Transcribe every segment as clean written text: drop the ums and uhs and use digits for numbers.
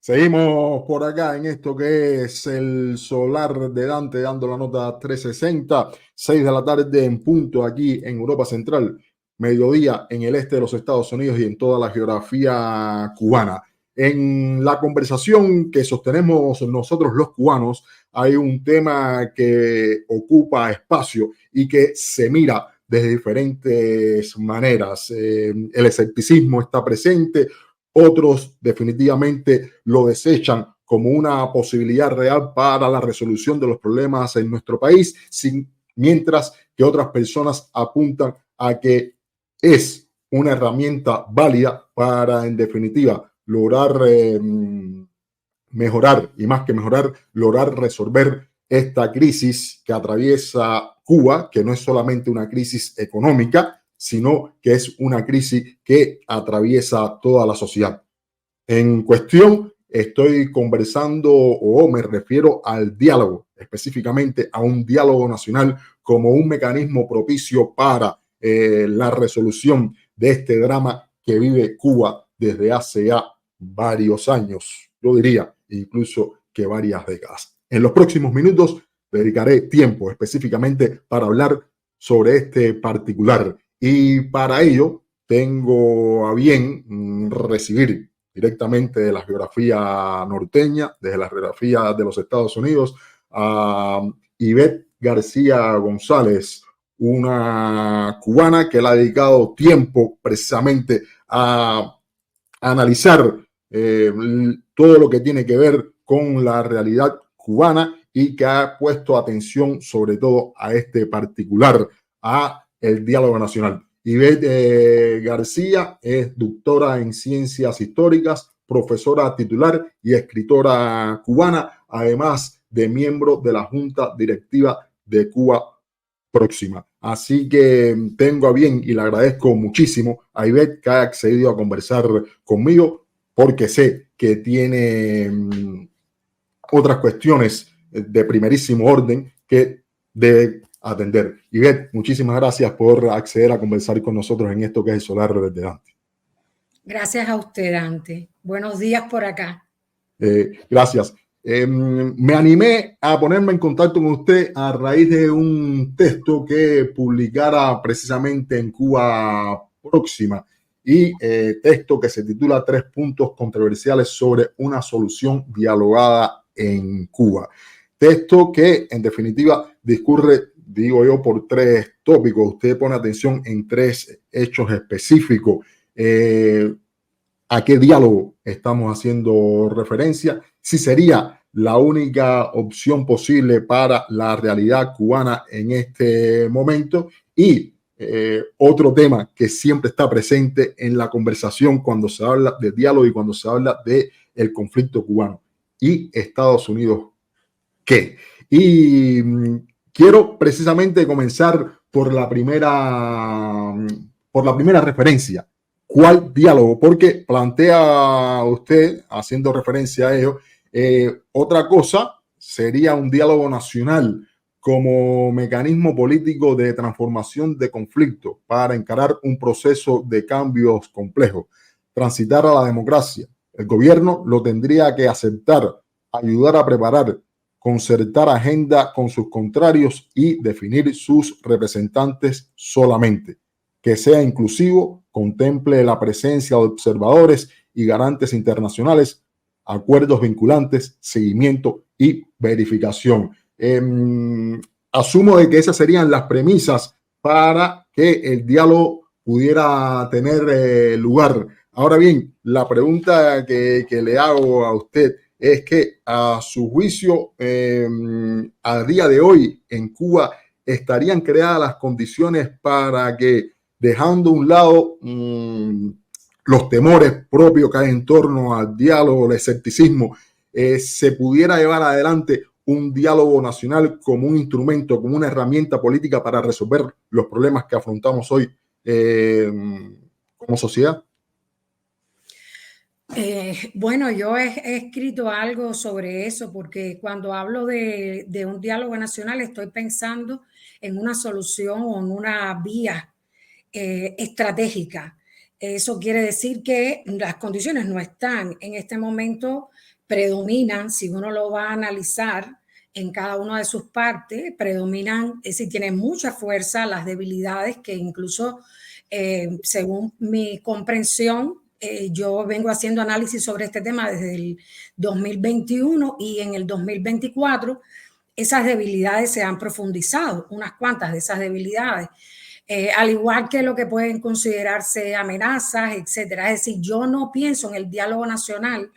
Seguimos por acá en esto que es el solar de Dante, dando la nota 360, 6 de la tarde en punto aquí en Europa Central, mediodía en el este de los Estados Unidos y en toda la geografía cubana. En la conversación que sostenemos nosotros los cubanos, hay un tema que ocupa espacio y que se mira desde diferentes maneras. El escepticismo está presente. Otros definitivamente lo desechan como una posibilidad real para la resolución de los problemas en nuestro país, mientras que otras personas apuntan a que es una herramienta válida para, en definitiva, lograr mejorar y más que mejorar, lograr resolver esta crisis que atraviesa Cuba, que no es solamente una crisis económica, sino que es una crisis que atraviesa toda la sociedad. En cuestión, estoy conversando o me refiero al diálogo, específicamente a un diálogo nacional como un mecanismo propicio para la resolución de este drama que vive Cuba desde hace ya varios años, yo diría incluso que varias décadas. En los próximos minutos dedicaré tiempo específicamente para hablar sobre este particular y para ello tengo a bien recibir directamente de la geografía norteña, desde la geografía de los Estados Unidos, a Ivette García González, una cubana que le ha dedicado tiempo precisamente a analizar todo lo que tiene que ver con la realidad cubana y que ha puesto atención sobre todo a este particular, a el diálogo nacional. Ivette García es doctora en ciencias históricas, profesora titular y escritora cubana, además de miembro de la Junta Directiva de Cuba Próxima. Así que tengo a bien y le agradezco muchísimo a Ivette que haya accedido a conversar conmigo porque sé que tiene otras cuestiones de primerísimo orden que debe atender. Ivette, muchísimas gracias por acceder a conversar con nosotros en esto que es el solar desde Dante. Gracias a usted, Dante. Buenos días por acá. Gracias. Me animé a ponerme en contacto con usted a raíz de un texto que publicara precisamente en Cuba Próxima y texto que se titula 3 puntos controversiales sobre una solución dialogada en Cuba. Texto que en definitiva discurre, digo yo, por 3 tópicos. Usted pone atención en 3 hechos específicos. ¿A qué diálogo estamos haciendo referencia? Si sería la única opción posible para la realidad cubana en este momento. Y otro tema que siempre está presente en la conversación cuando se habla de diálogo y cuando se habla del conflicto cubano. ¿Y Estados Unidos qué? Y quiero precisamente comenzar por la primera referencia. ¿Cuál diálogo? Porque plantea usted, haciendo referencia a ello, otra cosa sería un diálogo nacional como mecanismo político de transformación de conflicto para encarar un proceso de cambios complejos, transitar a la democracia. El gobierno lo tendría que aceptar, ayudar a preparar, concertar agenda con sus contrarios y definir sus representantes solamente. Que sea inclusivo, contemple la presencia de observadores y garantes internacionales, acuerdos vinculantes, seguimiento y verificación. Asumo de que esas serían las premisas para que el diálogo pudiera tener lugar. Ahora bien, la pregunta que le hago a usted es que a su juicio, a día de hoy en Cuba, estarían creadas las condiciones para que, dejando a un lado los temores propios que hay en torno al diálogo, el escepticismo, se pudiera llevar adelante un diálogo nacional como un instrumento, como una herramienta política para resolver los problemas que afrontamos hoy como sociedad? Bueno, yo he escrito algo sobre eso porque cuando hablo de un diálogo nacional estoy pensando en una solución o en una vía estratégica. Eso quiere decir que las condiciones no están en este momento predominan, si uno lo va a analizar en cada una de sus partes, predominan, es decir, tienen mucha fuerza las debilidades que incluso, según mi comprensión, yo vengo haciendo análisis sobre este tema desde el 2021 y en el 2024 esas debilidades se han profundizado, unas cuantas de esas debilidades, al igual que lo que pueden considerarse amenazas, etcétera. Es decir, yo no pienso en el diálogo nacional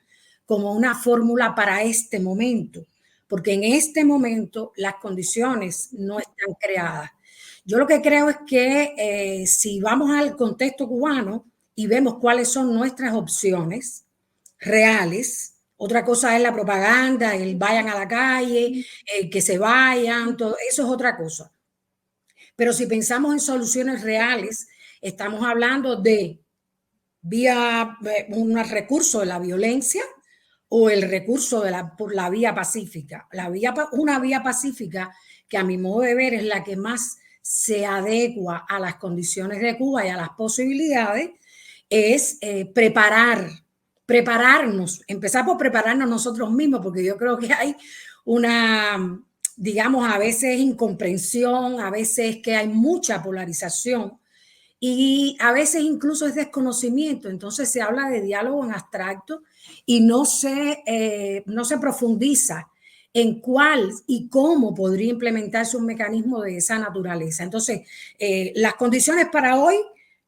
como una fórmula para este momento, porque en este momento las condiciones no están creadas. Yo lo que creo es que si vamos al contexto cubano y vemos cuáles son nuestras opciones reales, otra cosa es la propaganda, el vayan a la calle, que se vayan, todo eso es otra cosa. Pero si pensamos en soluciones reales, estamos hablando de vía un recurso de la violencia o el recurso por la vía pacífica. Una vía pacífica que a mi modo de ver es la que más se adecua a las condiciones de Cuba y a las posibilidades, es prepararnos, empezar por prepararnos nosotros mismos, porque yo creo que hay una, digamos, a veces incomprensión, a veces que hay mucha polarización y a veces incluso es desconocimiento. Entonces se habla de diálogo en abstracto y no se profundiza en cuál y cómo podría implementarse un mecanismo de esa naturaleza. Entonces, las condiciones para hoy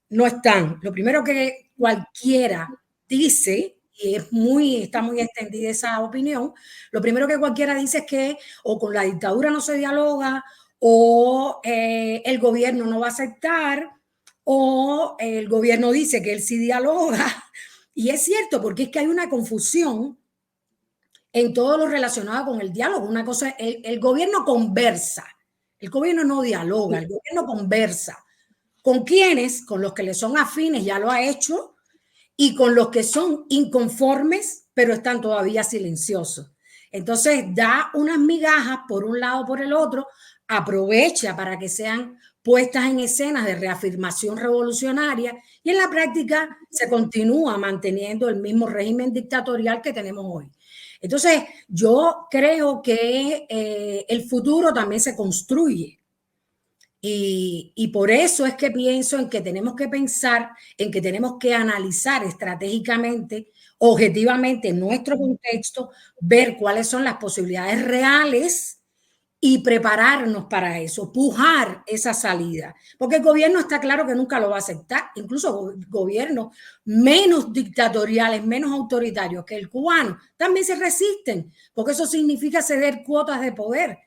no están. Lo primero que cualquiera dice, y está muy extendida esa opinión, lo primero que cualquiera dice es que o con la dictadura no se dialoga, o el gobierno no va a aceptar, o el gobierno dice que él sí dialoga. Y es cierto, porque es que hay una confusión en todo lo relacionado con el diálogo. Una cosa, el gobierno conversa, el gobierno no dialoga, el gobierno conversa. ¿Con quiénes? Con los que le son afines, ya lo ha hecho, y con los que son inconformes, pero están todavía silenciosos. Entonces da unas migajas por un lado, por el otro, aprovecha para que sean puestas en escenas de reafirmación revolucionaria y en la práctica se continúa manteniendo el mismo régimen dictatorial que tenemos hoy. Entonces, yo creo que el futuro también se construye. Y por eso es que pienso en que tenemos que pensar, en que tenemos que analizar estratégicamente, objetivamente en nuestro contexto, ver cuáles son las posibilidades reales y prepararnos para eso, pujar esa salida. Porque el gobierno está claro que nunca lo va a aceptar, incluso gobiernos menos dictatoriales, menos autoritarios que el cubano, también se resisten, porque eso significa ceder cuotas de poder.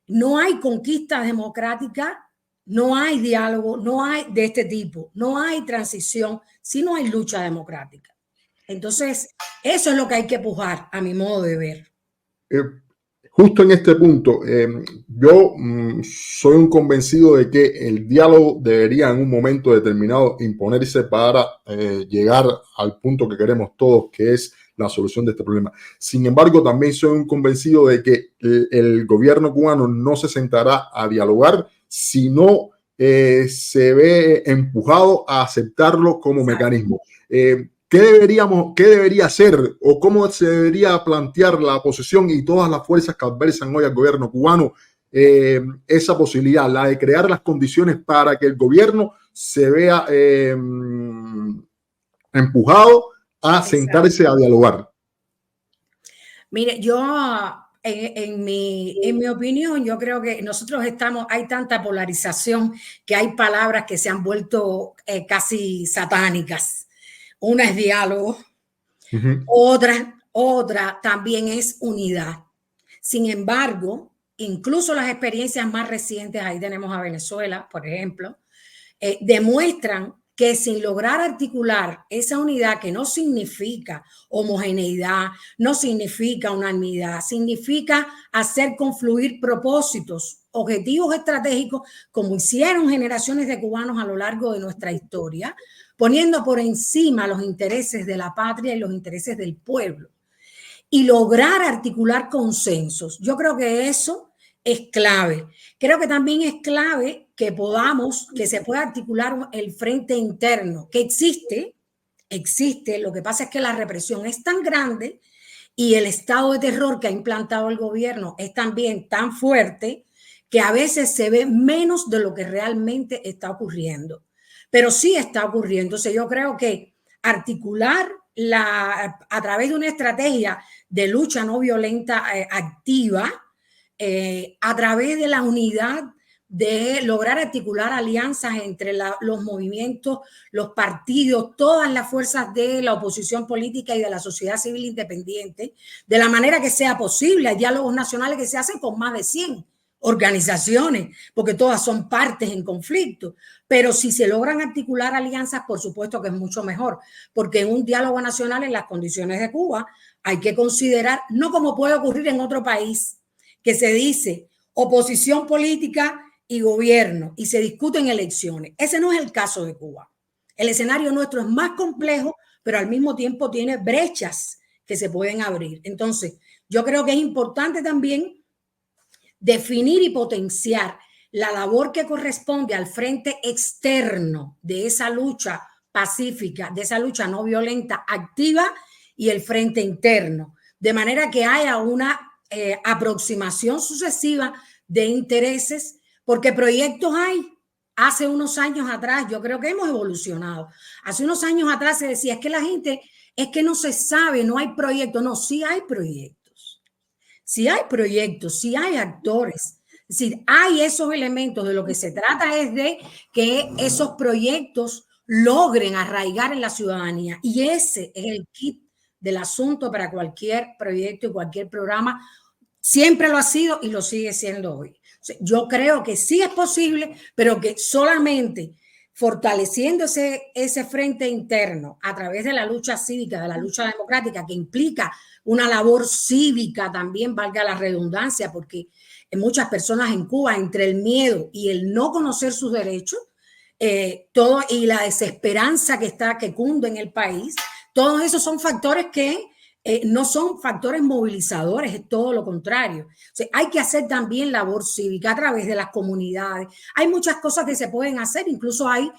No hay conquista democrática, no hay diálogo, no hay de este tipo, no hay transición si no hay lucha democrática. Entonces, eso es lo que hay que pujar, a mi modo de ver. Justo en este punto, yo soy un convencido de que el diálogo debería en un momento determinado imponerse para llegar al punto que queremos todos, que es la solución de este problema. Sin embargo, también soy un convencido de que el gobierno cubano no se sentará a dialogar si no se ve empujado a aceptarlo como mecanismo. ¿Qué debería hacer o cómo se debería plantear la oposición y todas las fuerzas que adversan hoy al gobierno cubano esa posibilidad, la de crear las condiciones para que el gobierno se vea empujado a sentarse a dialogar? Mire, yo en mi opinión, yo creo que nosotros hay tanta polarización que hay palabras que se han vuelto casi satánicas. Una es diálogo, otra también es unidad. Sin embargo, incluso las experiencias más recientes, ahí tenemos a Venezuela, por ejemplo, demuestran que sin lograr articular esa unidad, que no significa homogeneidad, no significa unanimidad, significa hacer confluir propósitos, objetivos estratégicos, como hicieron generaciones de cubanos a lo largo de nuestra historia, poniendo por encima los intereses de la patria y los intereses del pueblo, y lograr articular consensos. Yo creo que eso es clave. Creo que también es clave que se pueda articular el frente interno, que existe, lo que pasa es que la represión es tan grande y el estado de terror que ha implantado el gobierno es también tan fuerte que a veces se ve menos de lo que realmente está ocurriendo. Pero sí está ocurriendo. Entonces yo creo que articular a través de una estrategia de lucha no violenta activa, a través de la unidad, de lograr articular alianzas entre los movimientos, los partidos, todas las fuerzas de la oposición política y de la sociedad civil independiente, de la manera que sea posible. Hay diálogos nacionales que se hacen con más de 100 organizaciones, porque todas son partes en conflicto, pero si se logran articular alianzas, por supuesto que es mucho mejor, porque en un diálogo nacional en las condiciones de Cuba hay que considerar, no como puede ocurrir en otro país, que se dice oposición política y gobierno y se discuten elecciones. Ese no es el caso de Cuba. El escenario nuestro es más complejo, pero al mismo tiempo tiene brechas que se pueden abrir. Entonces, yo creo que es importante también definir y potenciar la labor que corresponde al frente externo de esa lucha pacífica, de esa lucha no violenta activa, y el frente interno, de manera que haya una aproximación sucesiva de intereses, porque proyectos hay. Hace unos años atrás, yo creo que hemos evolucionado. Hace unos años atrás se decía, es que la gente, es que no se sabe, no hay proyectos. No, sí hay proyectos. Sí hay proyectos, sí hay actores. Es decir, hay esos elementos. De lo que se trata es de que esos proyectos logren arraigar en la ciudadanía. Y ese es el kit del asunto para cualquier proyecto y cualquier programa. Siempre lo ha sido y lo sigue siendo hoy. O sea, yo creo que sí es posible, pero que solamente fortaleciendo ese frente interno a través de la lucha cívica, de la lucha democrática, que implica una labor cívica también, valga la redundancia, porque muchas personas en Cuba, entre el miedo y el no conocer sus derechos, todo, y la desesperanza que cunde en el país, todos esos son factores que no son factores movilizadores, es todo lo contrario. O sea, hay que hacer también labor cívica a través de las comunidades. Hay muchas cosas que se pueden hacer, incluso hay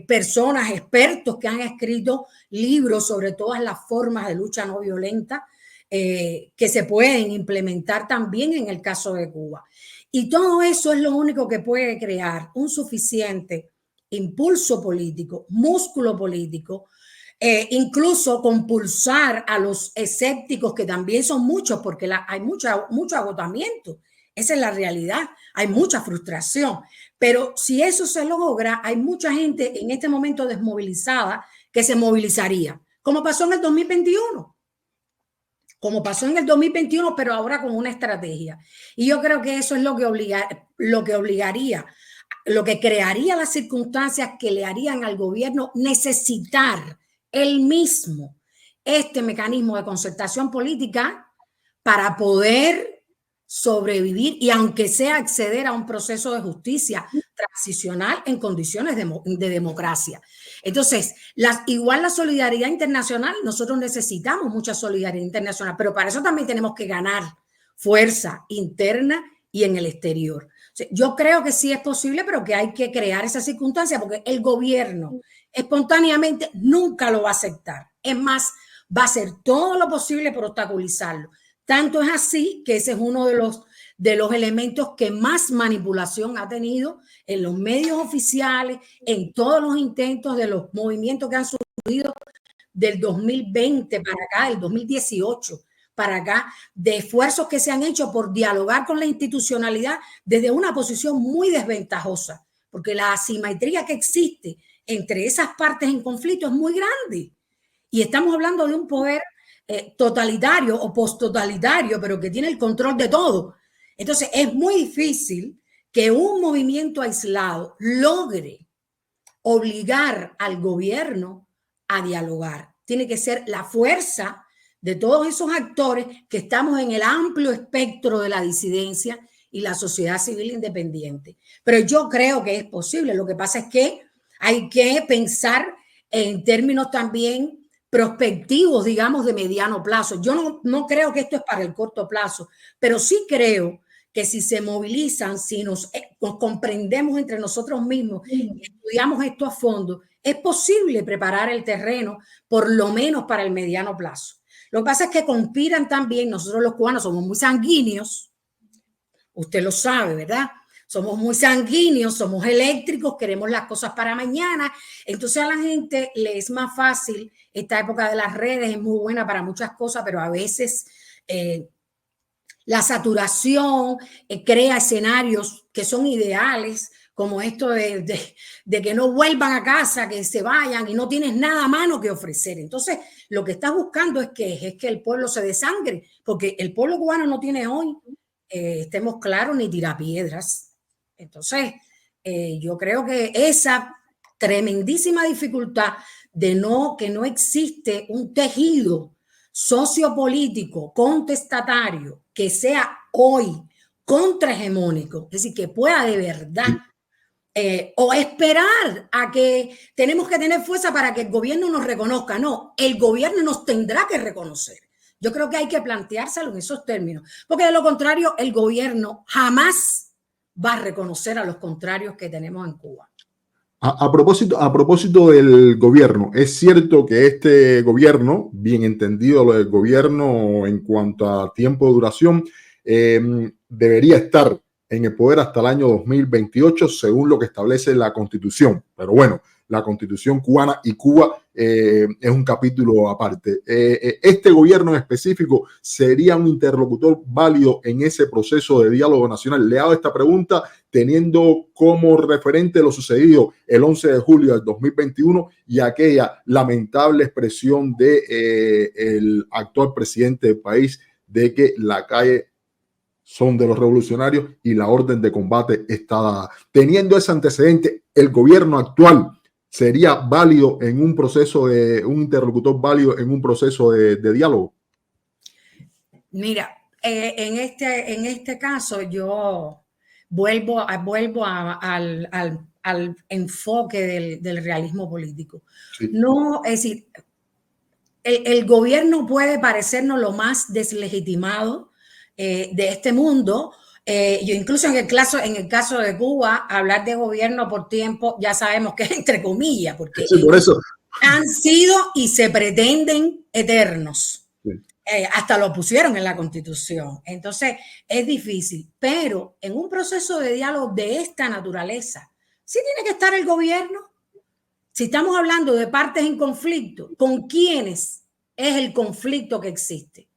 personas, expertos que han escrito libros sobre todas las formas de lucha no violenta que se pueden implementar también en el caso de Cuba. Y todo eso es lo único que puede crear un suficiente impulso político, músculo político, incluso compulsar a los escépticos, que también son muchos, porque hay mucho agotamiento. Esa es la realidad. Hay mucha frustración. Pero si eso se logra, hay mucha gente en este momento desmovilizada que se movilizaría, como pasó en el 2021. Como pasó en el 2021, pero ahora con una estrategia. Y yo creo que eso es lo que obligaría, lo que crearía las circunstancias que le harían al gobierno necesitar él mismo este mecanismo de concertación política para poder sobrevivir y aunque sea acceder a un proceso de justicia transicional en condiciones de democracia. Entonces, igual la solidaridad internacional, nosotros necesitamos mucha solidaridad internacional, pero para eso también tenemos que ganar fuerza interna y en el exterior. O sea, yo creo que sí es posible, pero que hay que crear esa circunstancia porque el gobierno espontáneamente nunca lo va a aceptar. Es más, va a hacer todo lo posible por obstaculizarlo. Tanto es así que ese es uno de los elementos que más manipulación ha tenido en los medios oficiales, en todos los intentos de los movimientos que han surgido del 2020 para acá, del 2018 para acá, de esfuerzos que se han hecho por dialogar con la institucionalidad desde una posición muy desventajosa, porque la asimetría que existe entre esas partes en conflicto es muy grande. Y estamos hablando de un poder totalitario o posttotalitario, pero que tiene el control de todo. Entonces es muy difícil que un movimiento aislado logre obligar al gobierno a dialogar. Tiene que ser la fuerza de todos esos actores que estamos en el amplio espectro de la disidencia y la sociedad civil independiente. Pero yo creo que es posible. Lo que pasa es que hay que pensar en términos también prospectivos, digamos, de mediano plazo. Yo no creo que esto es para el corto plazo, pero sí creo que si se movilizan, si nos comprendemos entre nosotros mismos y estudiamos esto a fondo, es posible preparar el terreno, por lo menos para el mediano plazo. Lo que pasa es que conspiran también, nosotros los cubanos somos muy sanguíneos, usted lo sabe, ¿verdad? Somos muy sanguíneos, somos eléctricos, queremos las cosas para mañana. Entonces a la gente le es más fácil, esta época de las redes es muy buena para muchas cosas, pero a veces la saturación crea escenarios que son ideales, como esto de que no vuelvan a casa, que se vayan y no tienes nada a mano que ofrecer. Entonces, lo que estás buscando es que el pueblo se desangre, porque el pueblo cubano no tiene hoy, estemos claros, ni tirapiedras. Entonces, yo creo que esa tremendísima dificultad de que no existe un tejido sociopolítico contestatario que sea hoy contrahegemónico, es decir, que pueda de verdad o esperar a que tenemos que tener fuerza para que el gobierno nos reconozca. No, el gobierno nos tendrá que reconocer. Yo creo que hay que planteárselo en esos términos, porque de lo contrario el gobierno jamás va a reconocer a los contrarios que tenemos en Cuba. A propósito del gobierno, es cierto que este gobierno, bien entendido lo del gobierno en cuanto a tiempo de duración, debería estar en el poder hasta el año 2028, según lo que establece la Constitución. Pero bueno, la Constitución cubana y Cuba es un capítulo aparte. Este gobierno en específico sería un interlocutor válido en ese proceso de diálogo nacional. Le hago esta pregunta teniendo como referente lo sucedido el 11 de julio del 2021 y aquella lamentable expresión de el actual presidente del país de que la calle son de los revolucionarios y la orden de combate está dada. Teniendo ese antecedente, el gobierno actual sería válido en un proceso un interlocutor válido en un proceso de diálogo. Mira, en este caso yo vuelvo al enfoque del realismo político. Sí. No, es decir, el gobierno puede parecernos lo más deslegitimado de este mundo. Yo incluso en el caso de Cuba, hablar de gobierno por tiempo, ya sabemos que es entre comillas, porque sí, por eso han sido y se pretenden eternos. Sí. Hasta lo pusieron en la Constitución. Entonces, es difícil. Pero en un proceso de diálogo de esta naturaleza, sí tiene que estar el gobierno. Si estamos hablando de partes en conflicto, ¿con quiénes es el conflicto que existe?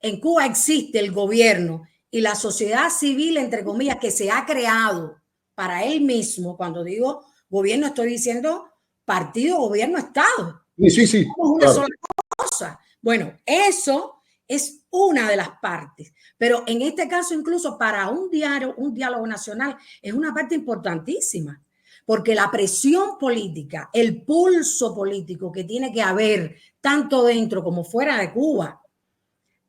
En Cuba existe el gobierno y la sociedad civil, entre comillas, que se ha creado para él mismo. Cuando digo gobierno, estoy diciendo partido, gobierno, Estado. Sí. No es una sola cosa. Bueno, eso es una de las partes. Pero en este caso, incluso para un diálogo nacional, es una parte importantísima. Porque la presión política, el pulso político que tiene que haber tanto dentro como fuera de Cuba,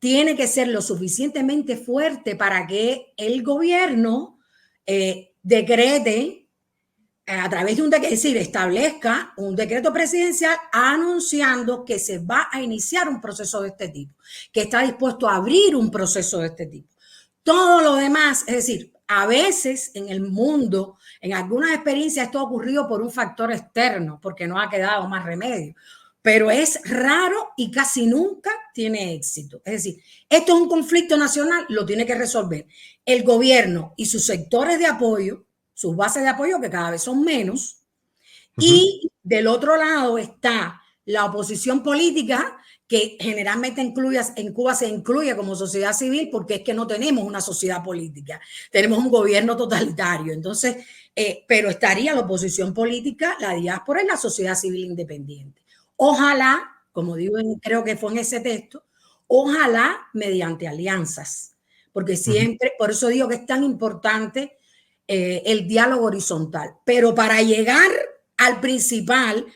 tiene que ser lo suficientemente fuerte para que el gobierno decrete a través de un decreto, es decir, establezca un decreto presidencial anunciando que se va a iniciar un proceso de este tipo, que está dispuesto a abrir un proceso de este tipo. Todo lo demás, es decir, a veces en el mundo, en algunas experiencias esto ha ocurrido por un factor externo, porque no ha quedado más remedio. Pero es raro y casi nunca tiene éxito. Es decir, esto es un conflicto nacional, lo tiene que resolver el gobierno y sus sectores de apoyo, sus bases de apoyo que cada vez son menos. Y del otro lado está la oposición política, que generalmente en Cuba se incluye como sociedad civil porque es que no tenemos una sociedad política, tenemos un gobierno totalitario. Entonces, pero estaría la oposición política, la diáspora y la sociedad civil independiente. Ojalá, como digo, creo que fue en ese texto, ojalá mediante alianzas, porque siempre, por eso digo que es tan importante el diálogo horizontal, pero para llegar al principal,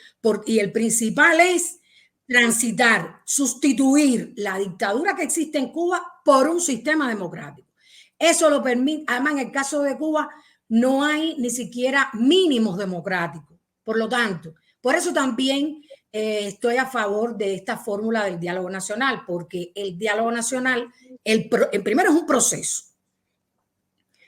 y el principal es transitar, sustituir la dictadura que existe en Cuba por un sistema democrático. Eso lo permite, además en el caso de Cuba no hay ni siquiera mínimos democráticos, por lo tanto, por eso también estoy a favor de esta fórmula del diálogo nacional, porque el diálogo nacional, el primero es un proceso.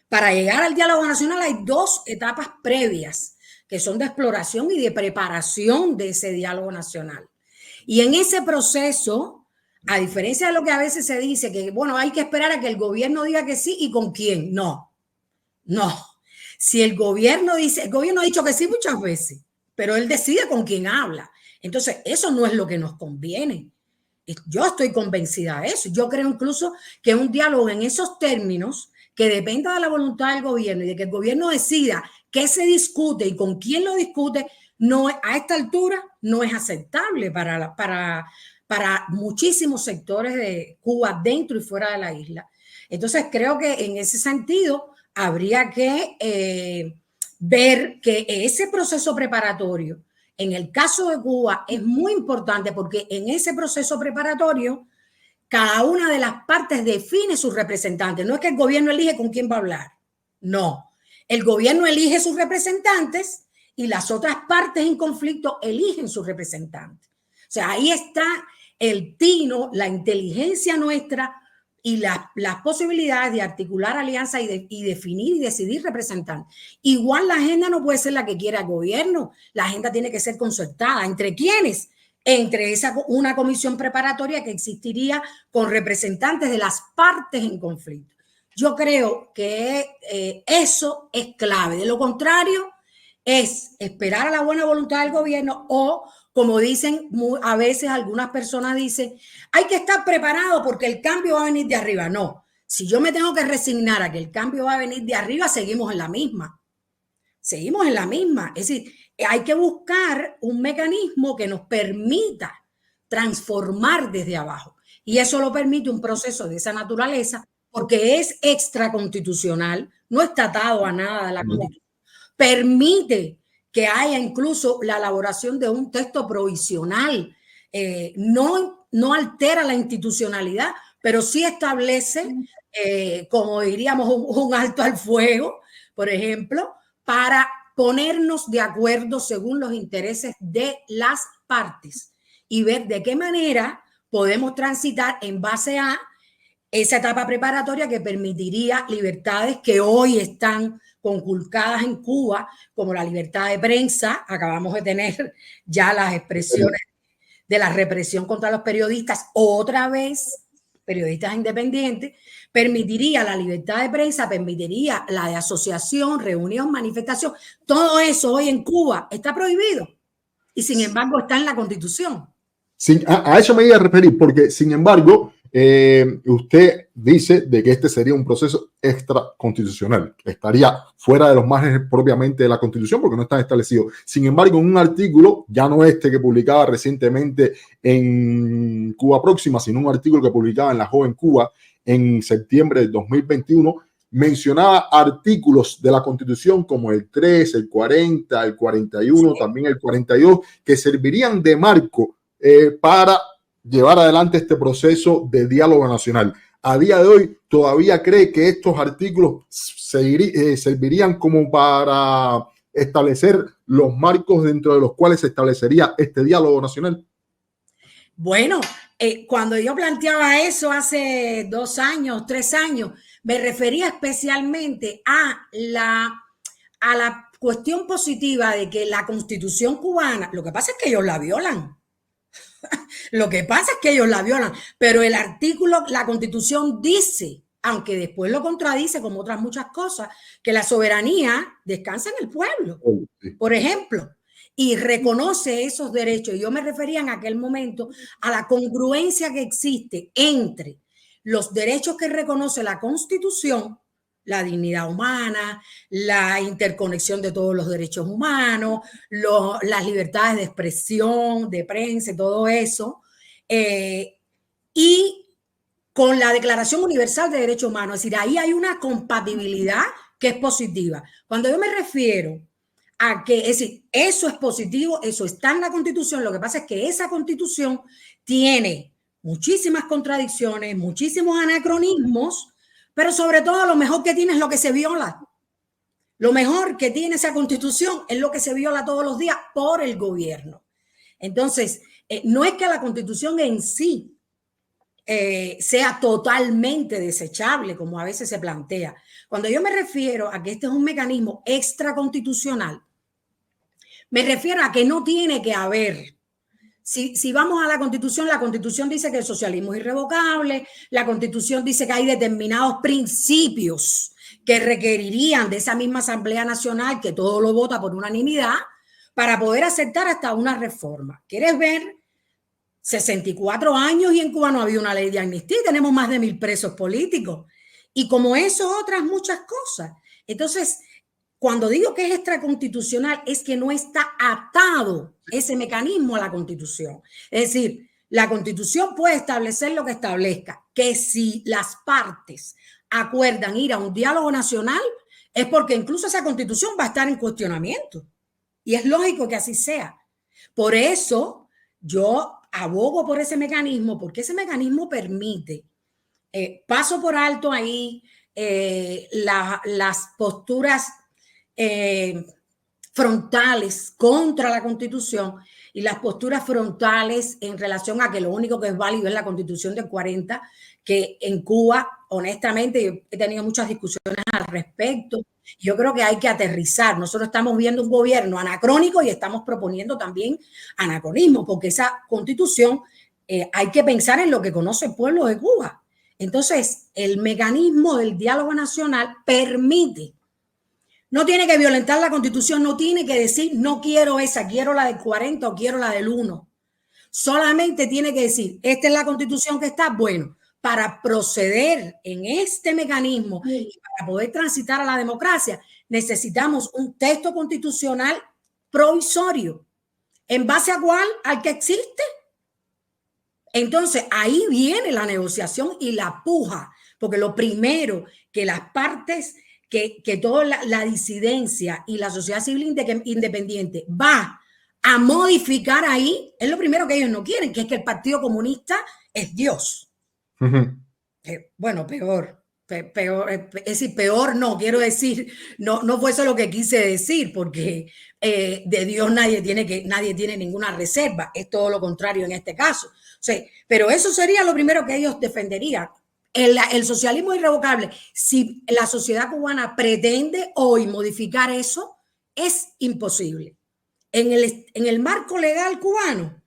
Para llegar al diálogo nacional hay dos etapas previas, que son de exploración y de preparación de ese diálogo nacional. Y en ese proceso A diferencia de lo que a veces se dice, que bueno, hay que esperar a que el gobierno diga que sí y con quién. No, no. Si el gobierno dice, el gobierno ha dicho que sí muchas veces, pero él decide con quién habla. Entonces, eso no es lo que nos conviene. Yo estoy convencida de eso. Yo creo incluso que un diálogo en esos términos, que dependa de la voluntad del gobierno y de que el gobierno decida qué se discute y con quién lo discute, no, a esta altura no es aceptable para muchísimos sectores de Cuba, dentro y fuera de la isla. Entonces, creo que en ese sentido habría que ver que ese proceso preparatorio, en el caso de Cuba, es muy importante porque en ese proceso preparatorio, cada una de las partes define sus representantes. No es que el gobierno elige con quién va a hablar. No. El gobierno elige sus representantes y las otras partes en conflicto eligen sus representantes. O sea, ahí está el tino, la inteligencia nuestra y las posibilidades de articular alianzas y definir y decidir representantes. Igual la agenda no puede ser la que quiera el gobierno. La agenda tiene que ser concertada. ¿Entre quiénes? Entre una comisión preparatoria que existiría con representantes de las partes en conflicto. Yo creo que eso es clave. De lo contrario, es esperar a la buena voluntad del gobierno o, como dicen a veces algunas personas dicen, hay que estar preparado porque el cambio va a venir de arriba. No, si yo me tengo que resignar a que el cambio va a venir de arriba, seguimos en la misma. Seguimos en la misma. Es decir, hay que buscar un mecanismo que nos permita transformar desde abajo. Y eso lo permite un proceso de esa naturaleza porque es extraconstitucional, no está atado a nada de la Constitución. Permite que haya incluso la elaboración de un texto provisional. No altera la institucionalidad, pero sí establece, como diríamos, un alto al fuego, por ejemplo, para ponernos de acuerdo según los intereses de las partes y ver de qué manera podemos transitar en base a esa etapa preparatoria que permitiría libertades que hoy están conculcadas en Cuba, como la libertad de prensa. Acabamos de tener ya las expresiones de la represión contra los periodistas, otra vez periodistas independientes. Permitiría la libertad de prensa, permitiría la de asociación, reunión, manifestación. Todo eso hoy en Cuba está prohibido y sin embargo está en la Constitución. A eso me iba a referir, porque sin embargo, usted dice de que este sería un proceso extraconstitucional, estaría fuera de los márgenes propiamente de la Constitución porque no está establecido. Sin embargo, en un artículo, ya no este que publicaba recientemente en Cuba Próxima, sino un artículo que publicaba en La Joven Cuba en septiembre del 2021, mencionaba artículos de la Constitución como el 3, el 40, el 41, también el 42, que servirían de marco para llevar adelante este proceso de diálogo nacional. A día de hoy, ¿todavía cree que estos artículos servirían como para establecer los marcos dentro de los cuales se establecería este diálogo nacional? Bueno, cuando yo planteaba eso hace 2 años, 3 años, me refería especialmente a la cuestión positiva de que la Constitución cubana, lo que pasa es que ellos la violan. Lo que pasa es que ellos la violan, pero el artículo, la Constitución dice, aunque después lo contradice como otras muchas cosas, que la soberanía descansa en el pueblo, por ejemplo, y reconoce esos derechos. Yo me refería en aquel momento a la congruencia que existe entre los derechos que reconoce la Constitución, la dignidad humana, la interconexión de todos los derechos humanos, las libertades de expresión, de prensa, todo eso, y con la Declaración Universal de Derechos Humanos. Es decir, ahí hay una compatibilidad que es positiva. Cuando yo me refiero a que, es decir, eso es positivo, eso está en la Constitución, lo que pasa es que esa Constitución tiene muchísimas contradicciones, muchísimos anacronismos, pero sobre todo lo mejor que tiene es lo que se viola. Lo mejor que tiene esa Constitución es lo que se viola todos los días por el gobierno. Entonces, no es que la Constitución en sí sea totalmente desechable, como a veces se plantea. Cuando yo me refiero a que este es un mecanismo extraconstitucional, me refiero a que no tiene que haber Si vamos a la Constitución dice que el socialismo es irrevocable, la Constitución dice que hay determinados principios que requerirían de esa misma Asamblea Nacional, que todo lo vota por unanimidad, para poder aceptar hasta una reforma. ¿Quieres ver? 64 años y en Cuba no había una ley de amnistía, tenemos más de 1000 presos políticos. Y como eso, otras muchas cosas. Entonces, cuando digo que es extraconstitucional, es que no está atado ese mecanismo a la Constitución. Es decir, la Constitución puede establecer lo que establezca, que si las partes acuerdan ir a un diálogo nacional, es porque incluso esa Constitución va a estar en cuestionamiento. Y es lógico que así sea. Por eso yo abogo por ese mecanismo, porque ese mecanismo permite, paso por alto ahí las posturas frontales contra la Constitución y las posturas frontales en relación a que lo único que es válido es la Constitución del 40, que en Cuba, honestamente, yo he tenido muchas discusiones al respecto. Yo creo que hay que aterrizar. Nosotros estamos viendo un gobierno anacrónico y estamos proponiendo también anacronismo, porque esa Constitución hay que pensar en lo que conoce el pueblo de Cuba. Entonces, el mecanismo del diálogo nacional permite. No tiene que violentar la Constitución, no tiene que decir no quiero esa, quiero la del 40 o quiero la del 1. Solamente tiene que decir, esta es la Constitución que está, bueno, para proceder en este mecanismo y para poder transitar a la democracia, necesitamos un texto constitucional provisorio. ¿En base a cuál? Al que existe. Entonces, ahí viene la negociación y la puja, porque lo primero que las partes, que toda la disidencia y la sociedad civil independiente va a modificar ahí, es lo primero que ellos no quieren, que es que el Partido Comunista es Dios. Bueno, peor, es decir, peor no, quiero decir, no fue eso lo que quise decir, porque de Dios nadie tiene ninguna reserva, es todo lo contrario en este caso. O sea, pero eso sería lo primero que ellos defenderían. El socialismo irrevocable, si la sociedad cubana pretende hoy modificar eso, es imposible. En el marco legal cubano,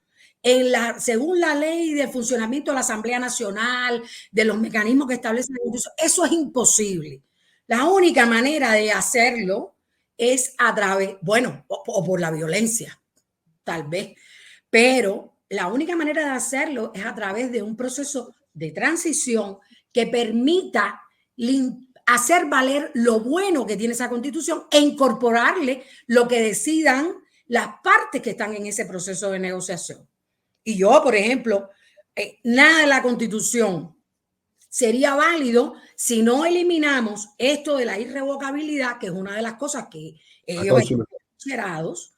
según la ley de funcionamiento de la Asamblea Nacional, de los mecanismos que establece la Constitución, eso es imposible. La única manera de hacerlo es a través, bueno, o por la violencia, tal vez, pero la única manera de hacerlo es a través de un proceso de transición que permita hacer valer lo bueno que tiene esa Constitución e incorporarle lo que decidan las partes que están en ese proceso de negociación. Y yo, por ejemplo, nada de la Constitución sería válido si no eliminamos esto de la irrevocabilidad, que es una de las cosas que ellos están considerados,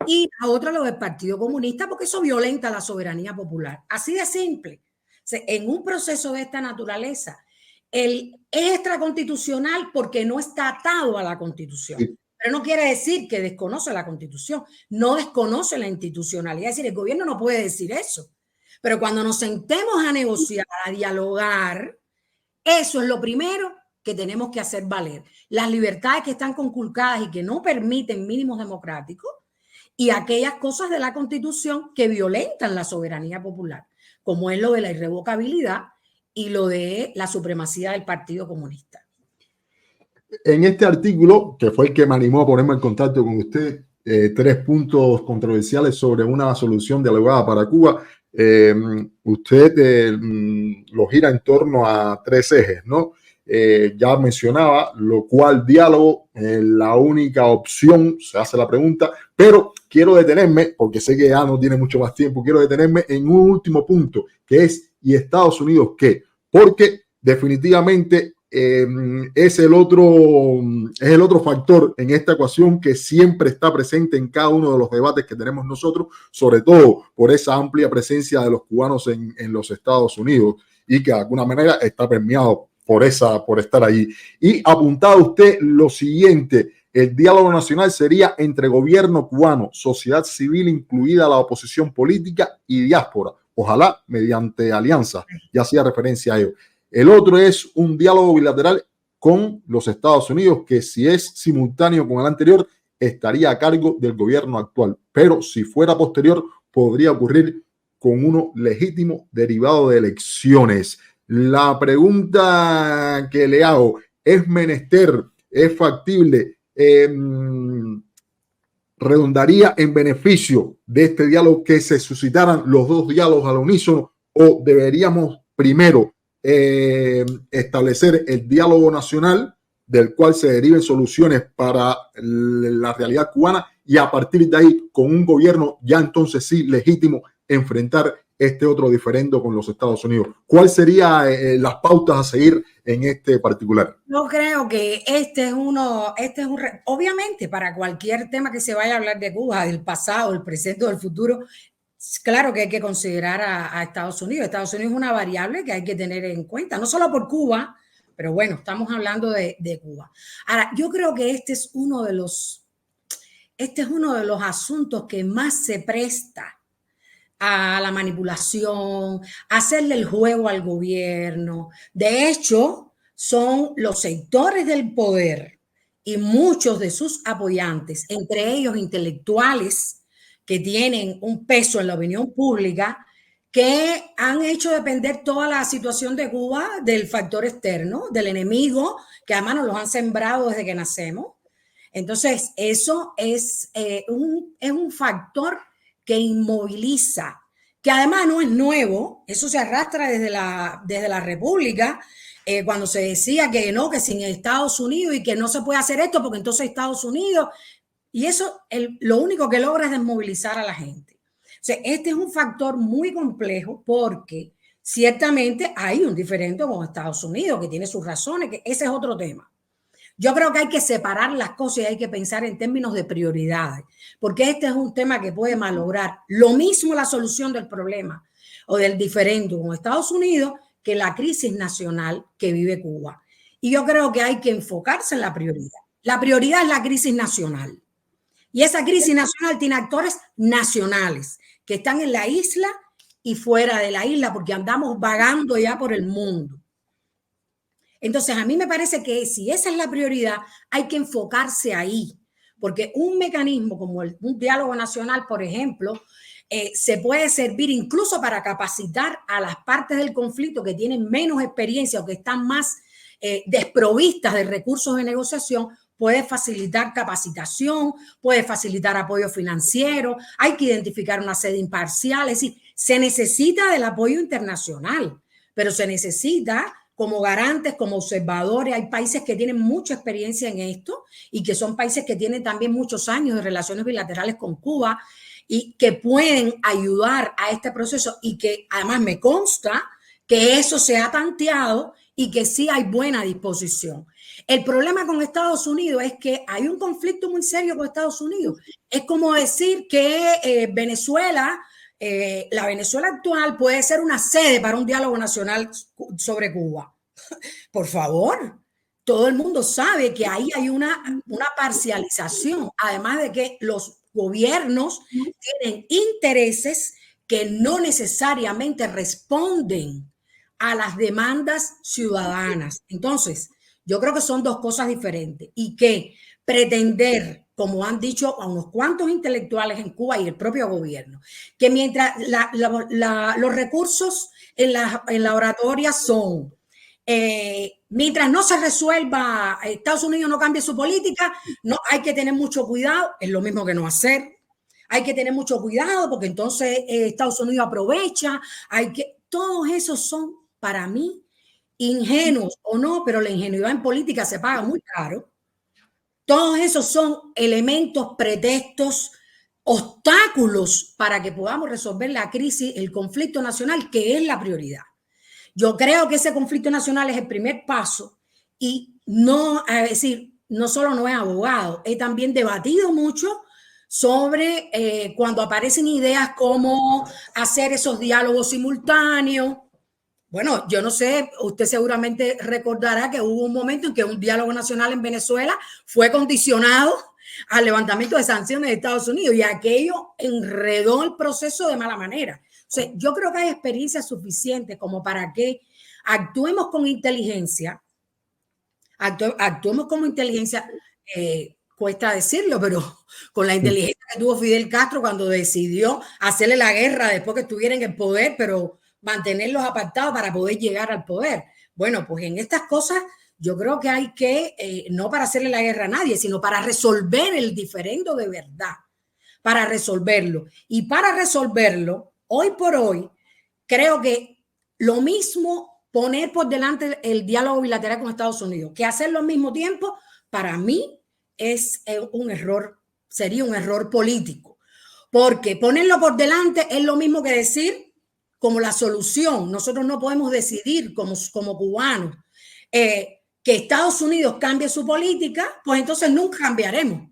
y la otra lo del Partido Comunista, porque eso violenta la soberanía popular. Así de simple. O sea, en un proceso de esta naturaleza, es extraconstitucional porque no está atado a la Constitución. Sí. Pero no quiere decir que desconoce la Constitución, no desconoce la institucionalidad. Es decir, el gobierno no puede decir eso. Pero cuando nos sentemos a negociar, a dialogar, eso es lo primero que tenemos que hacer valer. Las libertades que están conculcadas y que no permiten mínimos democráticos y aquellas cosas de la Constitución que violentan la soberanía popular, como es lo de la irrevocabilidad y lo de la supremacía del Partido Comunista. En este artículo, que fue el que me animó a ponerme en contacto con usted, 3 puntos controversiales sobre una solución dialogada para Cuba. Usted lo gira en torno a 3 ejes, ¿no? Ya mencionaba, lo cual diálogo, la única opción, se hace la pregunta, pero quiero detenerme, porque sé que ya no tiene mucho más tiempo, quiero detenerme en un último punto, que es, ¿y Estados Unidos qué? Porque definitivamente es el otro factor en esta ecuación que siempre está presente en cada uno de los debates que tenemos nosotros, sobre todo por esa amplia presencia de los cubanos en los Estados Unidos y que de alguna manera está permeado por estar allí. Y apuntaba usted lo siguiente: el diálogo nacional sería entre gobierno cubano, sociedad civil, incluida la oposición política, y diáspora, ojalá mediante alianzas, ya hacía referencia a ello. El otro es un diálogo bilateral con los Estados Unidos, que si es simultáneo con el anterior, estaría a cargo del gobierno actual, pero si fuera posterior, podría ocurrir con uno legítimo derivado de elecciones. La pregunta que le hago, ¿es menester, es factible, redundaría en beneficio de este diálogo que se suscitaran los dos diálogos al unísono, o deberíamos primero establecer el diálogo nacional del cual se deriven soluciones para la realidad cubana y a partir de ahí con un gobierno ya entonces sí legítimo enfrentar este otro diferendo con los Estados Unidos? ¿Cuáles serían las pautas a seguir en este particular? Yo creo que obviamente para cualquier tema que se vaya a hablar de Cuba, del pasado, del presente o del futuro, claro que hay que considerar a Estados Unidos. Estados Unidos es una variable que hay que tener en cuenta, no solo por Cuba, pero bueno, estamos hablando de Cuba. Ahora, yo creo que este es uno de los asuntos que más se presta a la manipulación, a hacerle el juego al gobierno. De hecho, son los sectores del poder y muchos de sus apoyantes, entre ellos intelectuales que tienen un peso en la opinión pública, que han hecho depender toda la situación de Cuba del factor externo, del enemigo, que además nos los han sembrado desde que nacemos. Entonces, eso es un factor que inmoviliza, que además no es nuevo, eso se arrastra desde la República, cuando se decía que no, que sin Estados Unidos y que no se puede hacer esto porque entonces Estados Unidos, y eso lo único que logra es desmovilizar a la gente. O sea, este es un factor muy complejo porque ciertamente hay un diferendo con Estados Unidos que tiene sus razones, que ese es otro tema. Yo creo que hay que separar las cosas y hay que pensar en términos de prioridades, porque este es un tema que puede malograr lo mismo la solución del problema o del diferendo con Estados Unidos que la crisis nacional que vive Cuba. Y yo creo que hay que enfocarse en la prioridad. La prioridad es la crisis nacional. Y esa crisis nacional tiene actores nacionales que están en la isla y fuera de la isla porque andamos vagando ya por el mundo. Entonces, a mí me parece que si esa es la prioridad, hay que enfocarse ahí, porque un mecanismo como un diálogo nacional, por ejemplo, se puede servir incluso para capacitar a las partes del conflicto que tienen menos experiencia o que están más desprovistas de recursos de negociación. Puede facilitar capacitación, puede facilitar apoyo financiero, hay que identificar una sede imparcial, es decir, se necesita del apoyo internacional, pero se necesita como garantes, como observadores. Hay países que tienen mucha experiencia en esto y que son países que tienen también muchos años de relaciones bilaterales con Cuba y que pueden ayudar a este proceso y que además me consta que eso se ha tanteado y que sí hay buena disposición. El problema con Estados Unidos es que hay un conflicto muy serio con Estados Unidos. Es como decir que Venezuela, la Venezuela actual puede ser una sede para un diálogo nacional sobre Cuba. Por favor, todo el mundo sabe que ahí hay una parcialización, además de que los gobiernos tienen intereses que no necesariamente responden a las demandas ciudadanas. Entonces, yo creo que son dos cosas diferentes y que pretender, como han dicho a unos cuantos intelectuales en Cuba y el propio gobierno, que mientras los recursos en la oratoria son, mientras no se resuelva, Estados Unidos no cambie su política, no, hay que tener mucho cuidado, es lo mismo que no hacer, hay que tener mucho cuidado porque entonces Estados Unidos aprovecha, todos esos son para mí ingenuos o no, pero la ingenuidad en política se paga muy caro. Todos esos son elementos, pretextos, obstáculos para que podamos resolver la crisis, el conflicto nacional, que es la prioridad. Yo creo que ese conflicto nacional es el primer paso y no, es decir, no solo no he abogado, he también debatido mucho sobre cuando aparecen ideas como hacer esos diálogos simultáneos. Bueno, yo no sé, usted seguramente recordará que hubo un momento en que un diálogo nacional en Venezuela fue condicionado al levantamiento de sanciones de Estados Unidos y aquello enredó el proceso de mala manera. O sea, yo creo que hay experiencia suficiente como para que actuemos con inteligencia, cuesta decirlo, pero con la inteligencia que tuvo Fidel Castro cuando decidió hacerle la guerra después que estuviera en el poder, pero mantenerlos apartados para poder llegar al poder. Bueno, pues en estas cosas yo creo que hay que, no para hacerle la guerra a nadie, sino para resolver el diferendo de verdad, para resolverlo. Y para resolverlo, hoy por hoy, creo que lo mismo poner por delante el diálogo bilateral con Estados Unidos que hacerlo al mismo tiempo, para mí es un error, sería un error político. Porque ponerlo por delante es lo mismo que decir como la solución. Nosotros no podemos decidir como cubanos que Estados Unidos cambie su política, pues entonces nunca cambiaremos.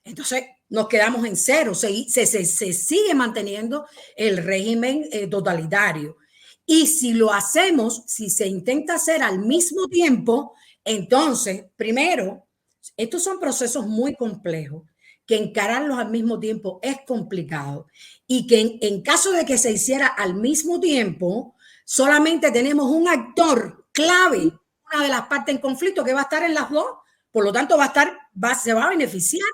Entonces nos quedamos en cero, se sigue manteniendo el régimen totalitario. Y si lo hacemos, si se intenta hacer al mismo tiempo, entonces, primero, estos son procesos muy complejos, que encararlos al mismo tiempo es complicado y que en caso de que se hiciera al mismo tiempo, solamente tenemos un actor clave, una de las partes en conflicto que va a estar en las dos, por lo tanto se va a beneficiar,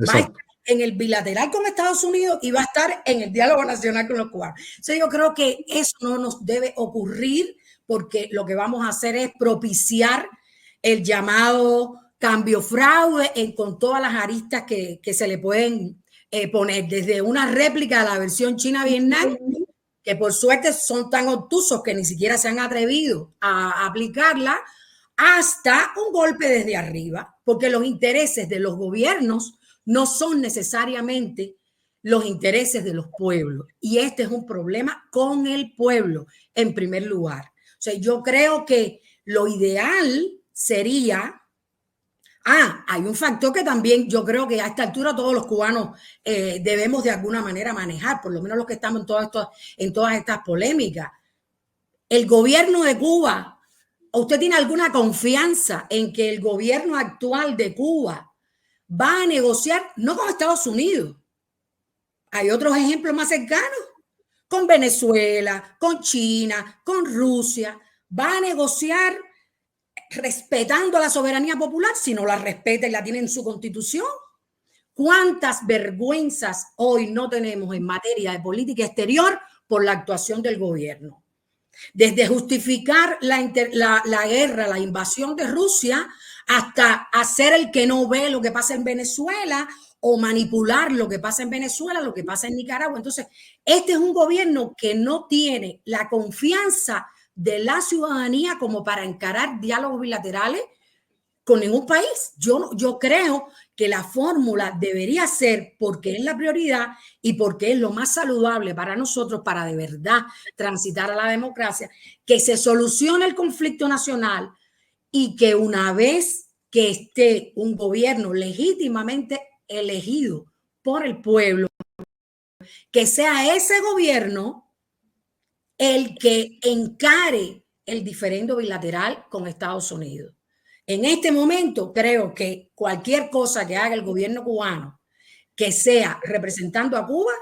va a estar en el bilateral con Estados Unidos y va a estar en el diálogo nacional con los cubanos. Entonces yo creo que eso no nos debe ocurrir porque lo que vamos a hacer es propiciar el llamado cambio fraude con todas las aristas que se le pueden poner, desde una réplica de la versión China-Vietnam, que por suerte son tan obtusos que ni siquiera se han atrevido a aplicarla, hasta un golpe desde arriba, porque los intereses de los gobiernos no son necesariamente los intereses de los pueblos. Y este es un problema con el pueblo, en primer lugar. O sea, yo creo que lo ideal sería... hay un factor que también yo creo que a esta altura todos los cubanos debemos de alguna manera manejar, por lo menos los que estamos en todas estas polémicas. El gobierno de Cuba, ¿usted tiene alguna confianza en que el gobierno actual de Cuba va a negociar, no con Estados Unidos? Hay otros ejemplos más cercanos, con Venezuela, con China, con Rusia. Va a negociar respetando la soberanía popular, si no la respeta y la tiene en su constitución. ¿Cuántas vergüenzas hoy no tenemos en materia de política exterior por la actuación del gobierno? Desde justificar la guerra, la invasión de Rusia, hasta hacer el que no ve lo que pasa en Venezuela o manipular lo que pasa en Venezuela, lo que pasa en Nicaragua. Entonces, este es un gobierno que no tiene la confianza de la ciudadanía como para encarar diálogos bilaterales con ningún país. Yo creo que la fórmula debería ser, porque es la prioridad y porque es lo más saludable para nosotros, para de verdad transitar a la democracia, que se solucione el conflicto nacional y que una vez que esté un gobierno legítimamente elegido por el pueblo, que sea ese gobierno el que encare el diferendo bilateral con Estados Unidos. En este momento creo que cualquier cosa que haga el gobierno cubano que sea representando a Cuba,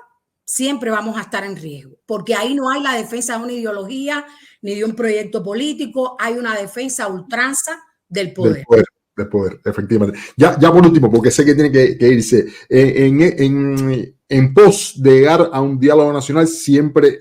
siempre vamos a estar en riesgo, porque ahí no hay la defensa de una ideología ni de un proyecto político, hay una defensa a ultranza del poder. Del poder, efectivamente. Ya por último, porque sé que tiene que irse, en pos de llegar a un diálogo nacional siempre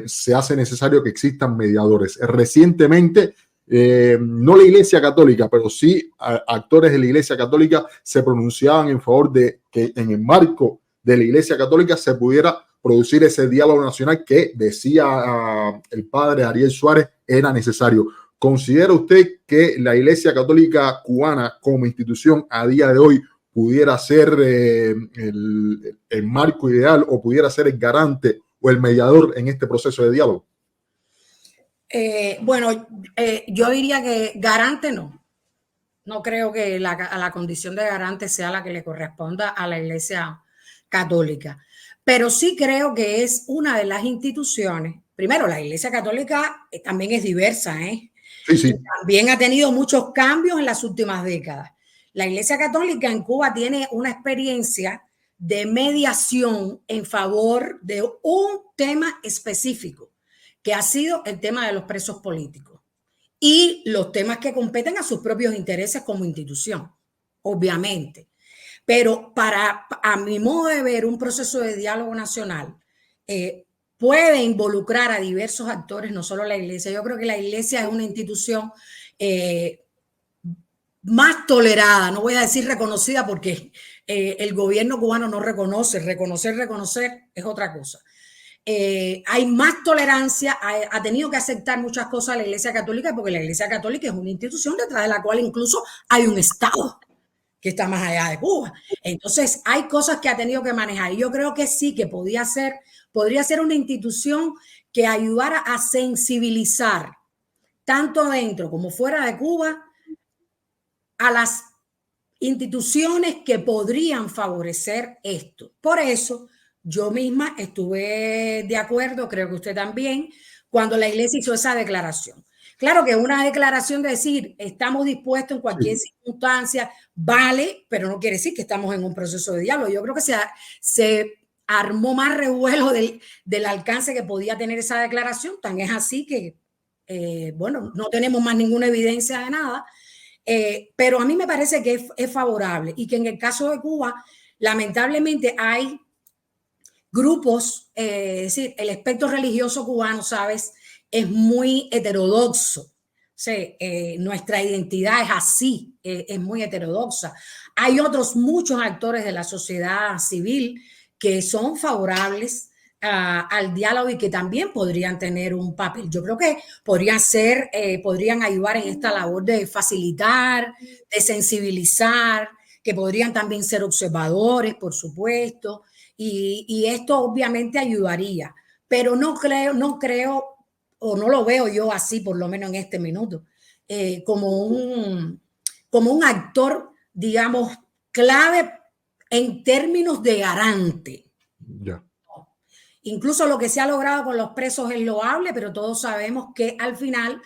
se hace necesario que existan mediadores. Recientemente, no la Iglesia Católica, pero sí actores de la Iglesia Católica se pronunciaban en favor de que en el marco de la Iglesia Católica se pudiera producir ese diálogo nacional que decía el padre Ariel Suárez era necesario. ¿Considera usted que la Iglesia Católica cubana como institución a día de hoy pudiera ser el marco ideal o pudiera ser el garante o el mediador en este proceso de diálogo? Yo diría que garante no. No creo que la condición de garante sea la que le corresponda a la Iglesia Católica. Pero sí creo que es una de las instituciones. Primero, la Iglesia Católica también es diversa, ¿eh? Sí. También ha tenido muchos cambios en las últimas décadas. La Iglesia Católica en Cuba tiene una experiencia de mediación en favor de un tema específico, que ha sido el tema de los presos políticos y los temas que competen a sus propios intereses como institución. obviamente. Pero a mi modo de ver, un proceso de diálogo nacional puede involucrar a diversos actores, no solo la Iglesia. Yo creo que la Iglesia es una institución más tolerada, no voy a decir reconocida porque el gobierno cubano no reconoce, reconocer es otra cosa. Hay más tolerancia, ha tenido que aceptar muchas cosas la Iglesia Católica porque la Iglesia Católica es una institución detrás de la cual incluso hay un Estado que está más allá de Cuba. Entonces, hay cosas que ha tenido que manejar. Y yo creo que sí, que podría ser una institución que ayudara a sensibilizar, tanto dentro como fuera de Cuba, a las instituciones que podrían favorecer esto. Por eso, yo misma estuve de acuerdo, creo que usted también, cuando la Iglesia hizo esa declaración. Claro que una declaración de decir estamos dispuestos en cualquier circunstancia, vale, pero no quiere decir que estamos en un proceso de diálogo. Yo creo que se armó más revuelo del alcance que podía tener esa declaración. Tan es así que, bueno, no tenemos más ninguna evidencia de nada, pero a mí me parece que es favorable y que en el caso de Cuba, lamentablemente hay grupos, es decir, el espectro religioso cubano, ¿sabes?, es muy heterodoxo. Sí, nuestra identidad es así, es muy heterodoxa. Hay otros muchos actores de la sociedad civil que son favorables al diálogo y que también podrían tener un papel. Yo creo que podrían ayudar en esta labor de facilitar, de sensibilizar, que podrían también ser observadores, por supuesto, y esto obviamente ayudaría. Pero no creo o no lo veo yo así, por lo menos en este minuto, como un actor, digamos, clave en términos de garante. Yeah. Incluso lo que se ha logrado con los presos es loable, pero todos sabemos que al final,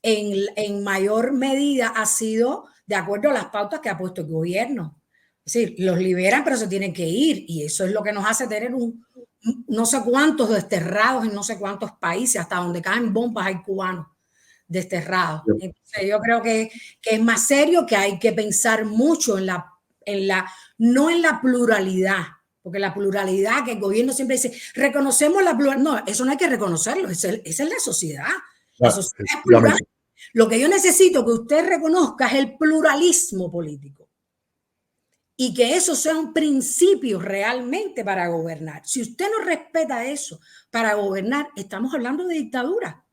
en mayor medida, ha sido de acuerdo a las pautas que ha puesto el gobierno. Es decir, los liberan, pero se tienen que ir, y eso es lo que nos hace tener no sé cuántos desterrados en no sé cuántos países, hasta donde caen bombas hay cubanos desterrados. Entonces yo creo que es más serio, que hay que pensar mucho no en la pluralidad, porque la pluralidad que el gobierno siempre dice, reconocemos la pluralidad. No, eso no hay que reconocerlo, esa es la sociedad. La sociedad es plural. Lo que yo necesito que usted reconozca es el pluralismo político. Y que eso sea un principio realmente para gobernar. Si usted no respeta eso para gobernar, estamos hablando de dictadura.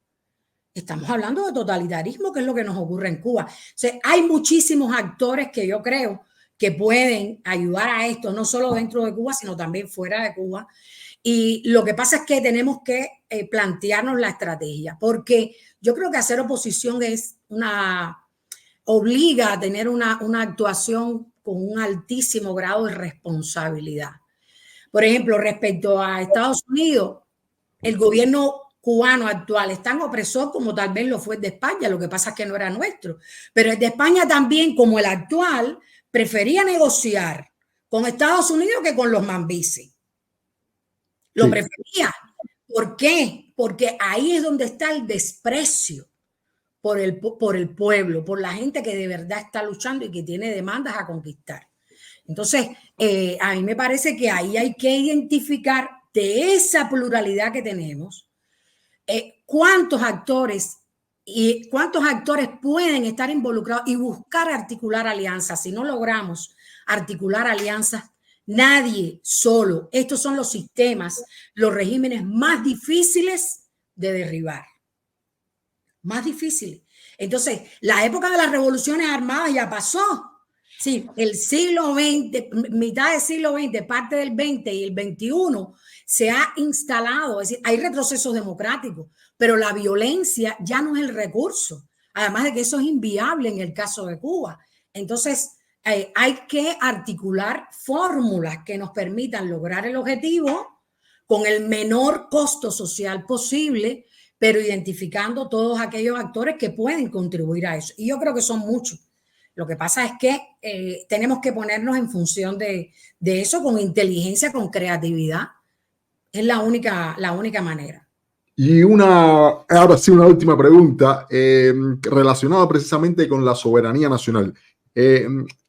Estamos hablando de totalitarismo, que es lo que nos ocurre en Cuba. O sea, hay muchísimos actores que yo creo que pueden ayudar a esto, no solo dentro de Cuba, sino también fuera de Cuba. Y lo que pasa es que tenemos que plantearnos la estrategia, porque yo creo que hacer oposición obliga a tener una actuación con un altísimo grado de responsabilidad. Por ejemplo, respecto a Estados Unidos, el gobierno cubano actual es tan opresor como tal vez lo fue el de España, lo que pasa es que no era nuestro. Pero el de España también, como el actual, prefería negociar con Estados Unidos que con los mambises. Lo prefería. ¿Por qué? Porque ahí es donde está el desprecio por el pueblo, por la gente que de verdad está luchando y que tiene demandas a conquistar. Entonces, a mí me parece que ahí hay que identificar de esa pluralidad que tenemos, cuántos actores pueden estar involucrados y buscar articular alianzas. Si no logramos articular alianzas, nadie solo. Estos son los sistemas, los regímenes más difíciles de derribar. Más difíciles. Entonces, la época de las revoluciones armadas ya pasó. Sí, el siglo XX, mitad del siglo XX, parte del XX y el XXI se ha instalado, es decir, hay retrocesos democráticos, pero la violencia ya no es el recurso. Además de que eso es inviable en el caso de Cuba. Entonces, hay que articular fórmulas que nos permitan lograr el objetivo con el menor costo social posible, pero identificando todos aquellos actores que pueden contribuir a eso. Y yo creo que son muchos. Lo que pasa es que tenemos que ponernos en función de eso con inteligencia, con creatividad. Es la única manera. Y ahora sí, una última pregunta relacionada precisamente con la soberanía nacional.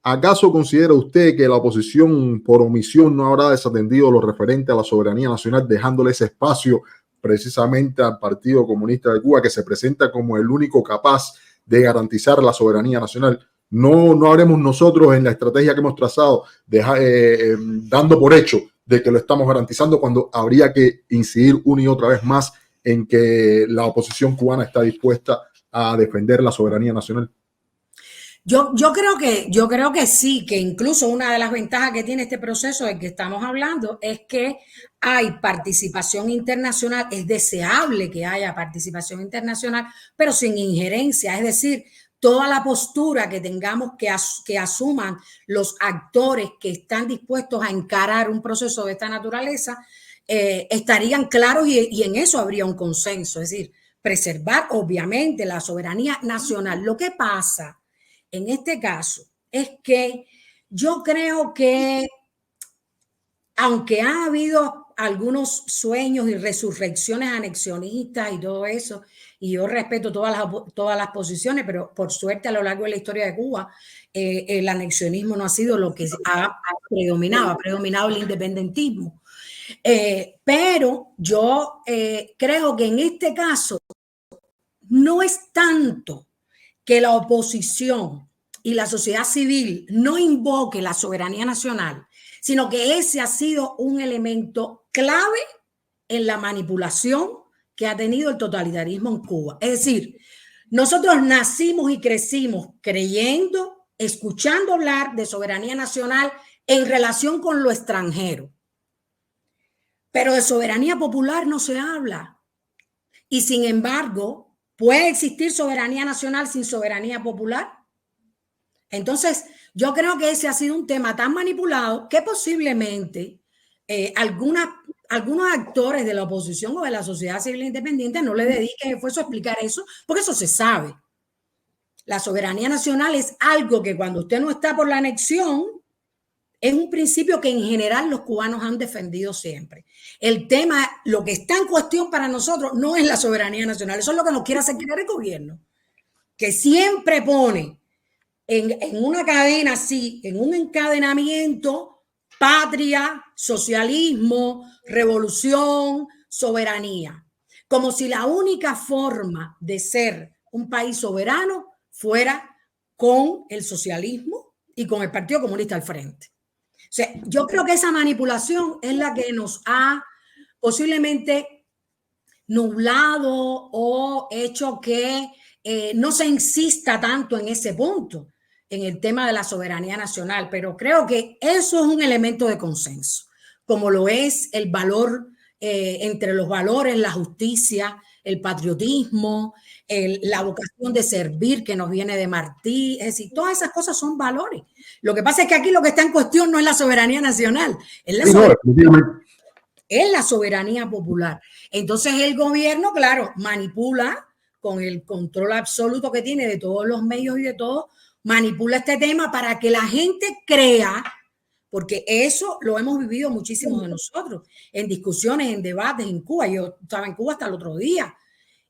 ¿Acaso considera usted que la oposición por omisión no habrá desatendido lo referente a la soberanía nacional, dejándole ese espacio precisamente al Partido Comunista de Cuba, que se presenta como el único capaz de garantizar la soberanía nacional? No haremos nosotros en la estrategia que hemos trazado, dando por hecho de que lo estamos garantizando, cuando habría que incidir una y otra vez más en que la oposición cubana está dispuesta a defender la soberanía nacional. Yo creo que sí, que incluso una de las ventajas que tiene este proceso del que estamos hablando es que hay participación internacional, es deseable que haya participación internacional, pero sin injerencia, es decir, toda la postura que tengamos que asuman los actores que están dispuestos a encarar un proceso de esta naturaleza, estarían claros y en eso habría un consenso, es decir, preservar obviamente la soberanía nacional. Lo que pasa en este caso es que yo creo que, aunque ha habido algunos sueños y resurrecciones anexionistas y todo eso, y yo respeto todas las posiciones, pero por suerte a lo largo de la historia de Cuba, el anexionismo no ha sido lo que ha predominado el independentismo. Pero yo creo que en este caso no es tanto que la oposición y la sociedad civil no invoque la soberanía nacional, sino que ese ha sido un elemento clave en la manipulación que ha tenido el totalitarismo en Cuba. Es decir, nosotros nacimos y crecimos creyendo, escuchando hablar de soberanía nacional en relación con lo extranjero, pero de soberanía popular no se habla. Y sin embargo, ¿puede existir soberanía nacional sin soberanía popular? Entonces, yo creo que ese ha sido un tema tan manipulado que posiblemente algunos actores de la oposición o de la sociedad civil independiente no le dediquen esfuerzo a explicar eso, porque eso se sabe. La soberanía nacional es algo que cuando usted no está por la anexión, es un principio que en general los cubanos han defendido siempre. El tema, lo que está en cuestión para nosotros no es la soberanía nacional, eso es lo que nos quiere hacer creer el gobierno, que siempre pone en una cadena así, en un encadenamiento, patria, socialismo, revolución, soberanía, como si la única forma de ser un país soberano fuera con el socialismo y con el Partido Comunista al frente. O sea, yo creo que esa manipulación es la que nos ha posiblemente nublado o hecho que no se insista tanto en ese punto, en el tema de la soberanía nacional, pero creo que eso es un elemento de consenso, como lo es el valor, entre los valores, la justicia, el patriotismo, la vocación de servir que nos viene de Martí, es decir, todas esas cosas son valores. Lo que pasa es que aquí lo que está en cuestión no es la soberanía nacional, es la soberanía popular. Entonces el gobierno, claro, manipula con el control absoluto que tiene de todos los medios y de todo, manipula este tema para que la gente crea, porque eso lo hemos vivido muchísimos de nosotros, en discusiones, en debates en Cuba. Yo estaba en Cuba hasta el otro día.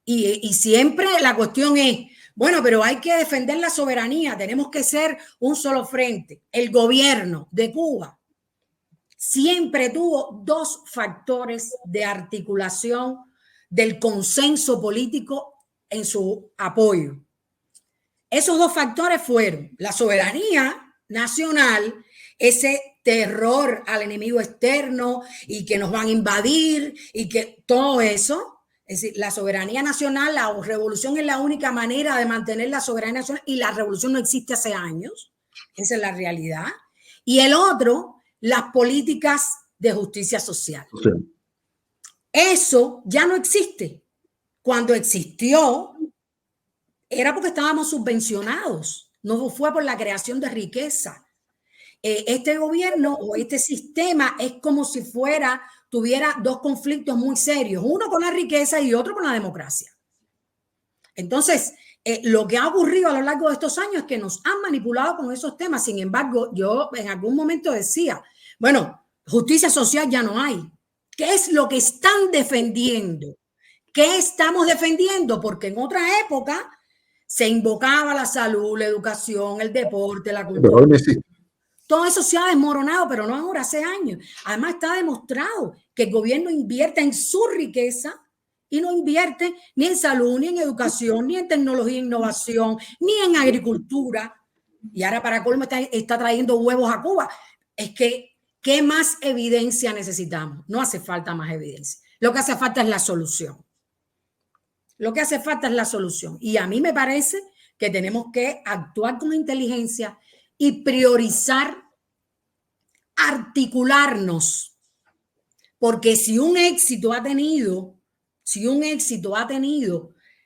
Y siempre la cuestión es, bueno, pero hay que defender la soberanía, tenemos que ser un solo frente. El gobierno de Cuba siempre tuvo dos factores de articulación del consenso político en su apoyo. Esos dos factores fueron la soberanía nacional, ese terror al enemigo externo y que nos van a invadir y que todo eso. Es decir, la soberanía nacional, la revolución es la única manera de mantener la soberanía nacional y la revolución no existe hace años. Esa es la realidad. Y el otro, las políticas de justicia social. Sí. Eso ya no existe. Cuando existió, era porque estábamos subvencionados, no fue por la creación de riqueza. Este gobierno o este sistema es como si tuviera dos conflictos muy serios, uno con la riqueza y otro con la democracia. Entonces, lo que ha ocurrido a lo largo de estos años es que nos han manipulado con esos temas. Sin embargo, yo en algún momento decía, bueno, justicia social ya no hay. ¿Qué es lo que están defendiendo? ¿Qué estamos defendiendo? Porque en otra época se invocaba la salud, la educación, el deporte, la cultura. Pero hoy no existe. Todo eso se ha desmoronado, pero no ahora, hace años. Además está demostrado que el gobierno invierte en su riqueza y no invierte ni en salud, ni en educación, ni en tecnología e innovación, ni en agricultura. Y ahora para colmo está trayendo huevos a Cuba. Es que, ¿qué más evidencia necesitamos? No hace falta más evidencia. Lo que hace falta es la solución. Lo que hace falta es la solución. Y a mí me parece que tenemos que actuar con inteligencia y priorizar, articularnos. Porque si un éxito ha tenido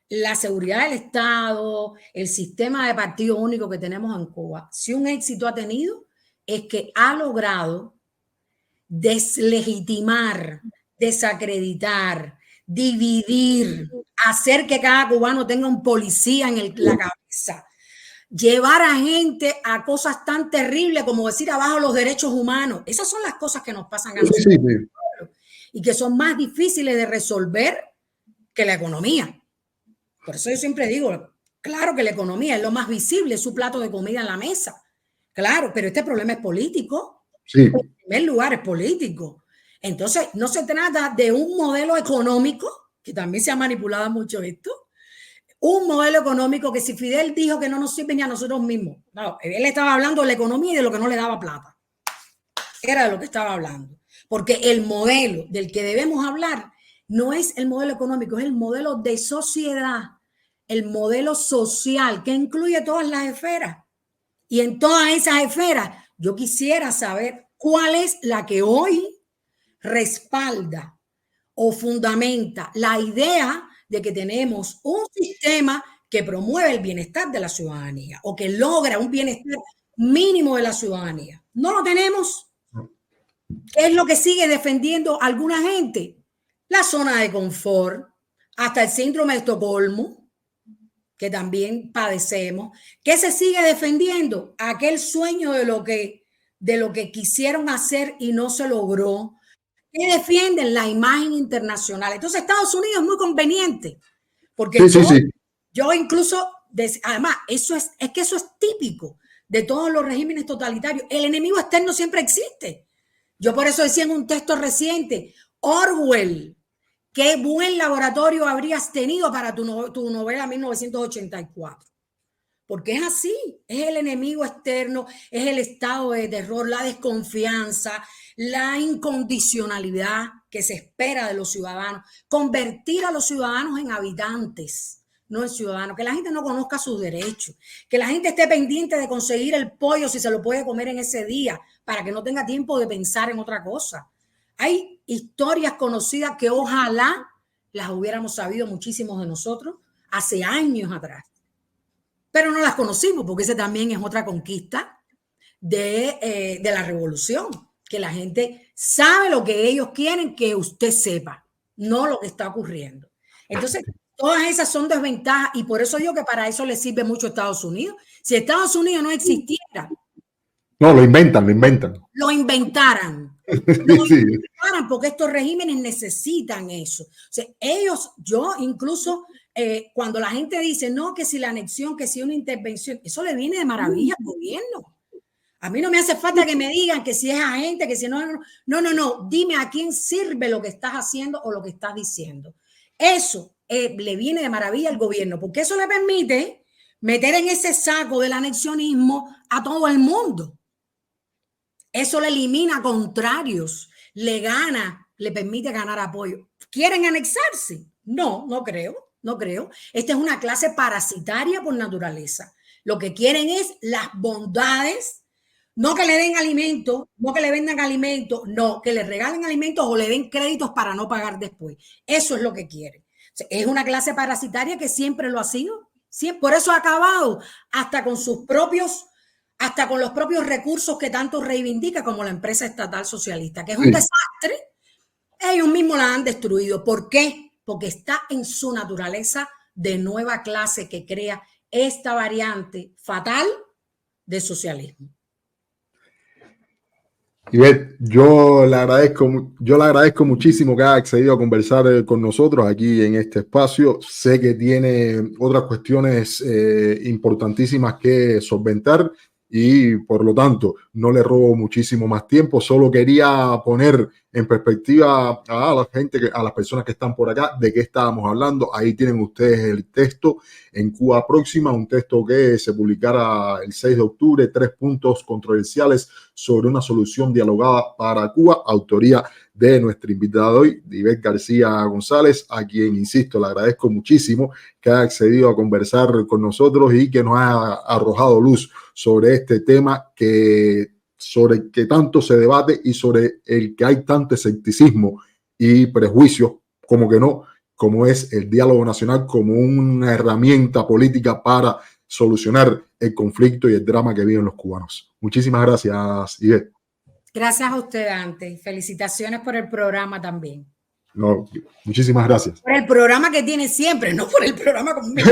la seguridad del Estado, el sistema de partido único que tenemos en Cuba, si un éxito ha tenido, es que ha logrado deslegitimar, desacreditar, dividir, hacer que cada cubano tenga un policía en la cabeza, llevar a gente a cosas tan terribles como decir abajo los derechos humanos. Esas son las cosas que nos pasan a nosotros y que son más difíciles de resolver que la economía. Por eso yo siempre digo, claro que la economía es lo más visible, es su plato de comida en la mesa. Claro, pero este problema es político. Sí. En primer lugar, es político. Entonces, no se trata de un modelo económico, que también se ha manipulado mucho esto, un modelo económico que si Fidel dijo que no nos sirve ni a nosotros mismos. No, él estaba hablando de la economía y de lo que no le daba plata. Era de lo que estaba hablando. Porque el modelo del que debemos hablar no es el modelo económico, es el modelo de sociedad, el modelo social que incluye todas las esferas. Y en todas esas esferas, yo quisiera saber cuál es la que hoy respalda o fundamenta la idea de que tenemos un sistema que promueve el bienestar de la ciudadanía o que logra un bienestar mínimo de la ciudadanía. No lo tenemos. ¿Qué es lo que sigue defendiendo alguna gente? La zona de confort, hasta el síndrome de Estocolmo, que también padecemos. ¿Qué se sigue defendiendo? Aquel sueño de lo que quisieron hacer y no se logró. ¿Qué defienden? La imagen internacional. Entonces Estados Unidos es muy conveniente, porque yo incluso, además, es que eso es típico de todos los regímenes totalitarios. El enemigo externo siempre existe. Yo por eso decía en un texto reciente, Orwell, qué buen laboratorio habrías tenido para tu novela 1984. Porque es así, es el enemigo externo, es el estado de terror, la desconfianza, la incondicionalidad que se espera de los ciudadanos. Convertir a los ciudadanos en habitantes, no en ciudadanos. Que la gente no conozca sus derechos, que la gente esté pendiente de conseguir el pollo si se lo puede comer en ese día, para que no tenga tiempo de pensar en otra cosa. Hay historias conocidas que ojalá las hubiéramos sabido muchísimos de nosotros hace años atrás. Pero no las conocimos porque esa también es otra conquista de la revolución, que la gente sabe lo que ellos quieren que usted sepa, no lo que está ocurriendo. Entonces, todas esas son desventajas y por eso digo que para eso le sirve mucho Estados Unidos. Si Estados Unidos no existiera... No, lo inventan. Lo inventaran. Lo inventaran porque estos regímenes necesitan eso. O sea, yo incluso... cuando la gente dice, no, que si la anexión, que si una intervención, eso le viene de maravilla al gobierno. A mí no me hace falta que me digan que si es agente, que si no. Dime a quién sirve lo que estás haciendo o lo que estás diciendo. Eso le viene de maravilla al gobierno, porque eso le permite meter en ese saco del anexionismo a todo el mundo. Eso le elimina contrarios, le permite ganar apoyo. ¿Quieren anexarse? No creo. No creo. Esta es una clase parasitaria por naturaleza. Lo que quieren es las bondades, no que le den alimento, no que le vendan alimentos, no, que le regalen alimentos o le den créditos para no pagar después. Eso es lo que quieren. O sea, es una clase parasitaria que siempre lo ha sido. Por eso ha acabado hasta con los propios recursos que tanto reivindica como la empresa estatal socialista, que es un desastre. Ellos mismos la han destruido. ¿Por qué? Porque está en su naturaleza de nueva clase que crea esta variante fatal de socialismo. Ivette, yo le agradezco muchísimo que haya accedido a conversar con nosotros aquí en este espacio. Sé que tiene otras cuestiones importantísimas que solventar y por lo tanto no le robo muchísimo más tiempo. Solo quería poner en perspectiva a la gente, a las personas que están por acá, de qué estábamos hablando. Ahí tienen ustedes el texto en Cuba Próxima, un texto que se publicara el 6 de octubre, 3 puntos controversiales sobre una solución dialogada para Cuba, autoría de nuestra invitada de hoy, Ivette García González, a quien, insisto, le agradezco muchísimo que haya accedido a conversar con nosotros y que nos haya arrojado luz sobre este tema sobre el que tanto se debate y sobre el que hay tanto escepticismo y prejuicios, como que no, como es el diálogo nacional como una herramienta política para solucionar el conflicto y el drama que viven los cubanos. Muchísimas gracias, Ivette. Gracias a usted, Dante. Felicitaciones por el programa también. No, muchísimas gracias. Por el programa que tiene siempre, no por el programa conmigo.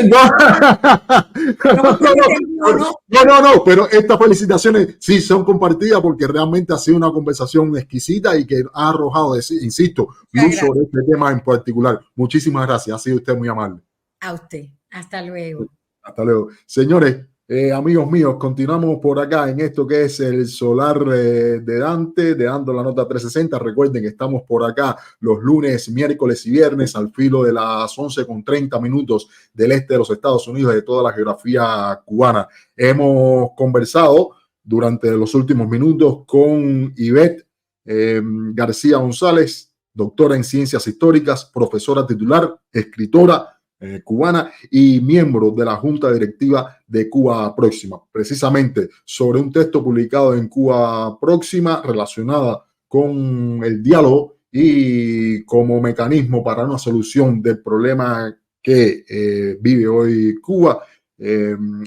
No, pero estas felicitaciones sí son compartidas porque realmente ha sido una conversación exquisita y que ha arrojado, insisto, luz sobre este tema en particular. Muchísimas gracias, ha sido usted muy amable. A usted, hasta luego. Hasta luego. Señores, amigos míos, continuamos por acá en esto que es el solar de Dante, de Dando la Nota 360. Recuerden que estamos por acá los lunes, miércoles y viernes al filo de las 11:30 del este de los Estados Unidos, de toda la geografía cubana. Hemos conversado durante los últimos minutos con Ivette García González, doctora en ciencias históricas, profesora titular, escritora cubana y miembro de la Junta Directiva de Cuba Próxima, precisamente sobre un texto publicado en Cuba Próxima relacionada con el diálogo y como mecanismo para una solución del problema que vive hoy Cuba.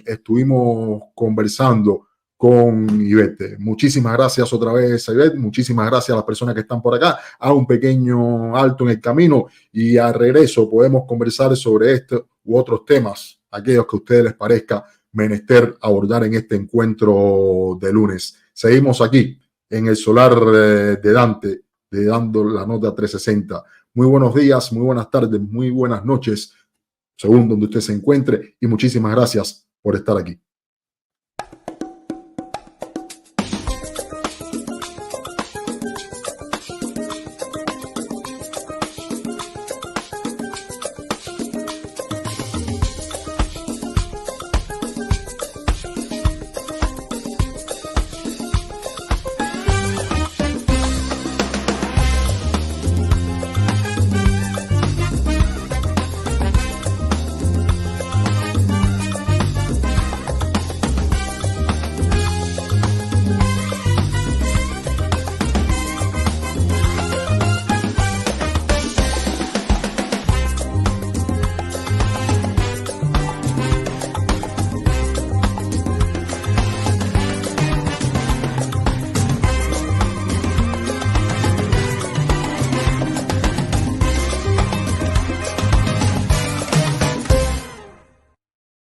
Estuvimos conversando con Ivette. Muchísimas gracias otra vez, Ivette. Muchísimas gracias a las personas que están por acá. Hago un pequeño alto en el camino y al regreso podemos conversar sobre este u otros temas, aquellos que a ustedes les parezca menester abordar en este encuentro de lunes. Seguimos aquí en el solar de Dante, de Dando la Nota 360. Muy buenos días, muy buenas tardes, muy buenas noches, según donde usted se encuentre, y muchísimas gracias por estar aquí.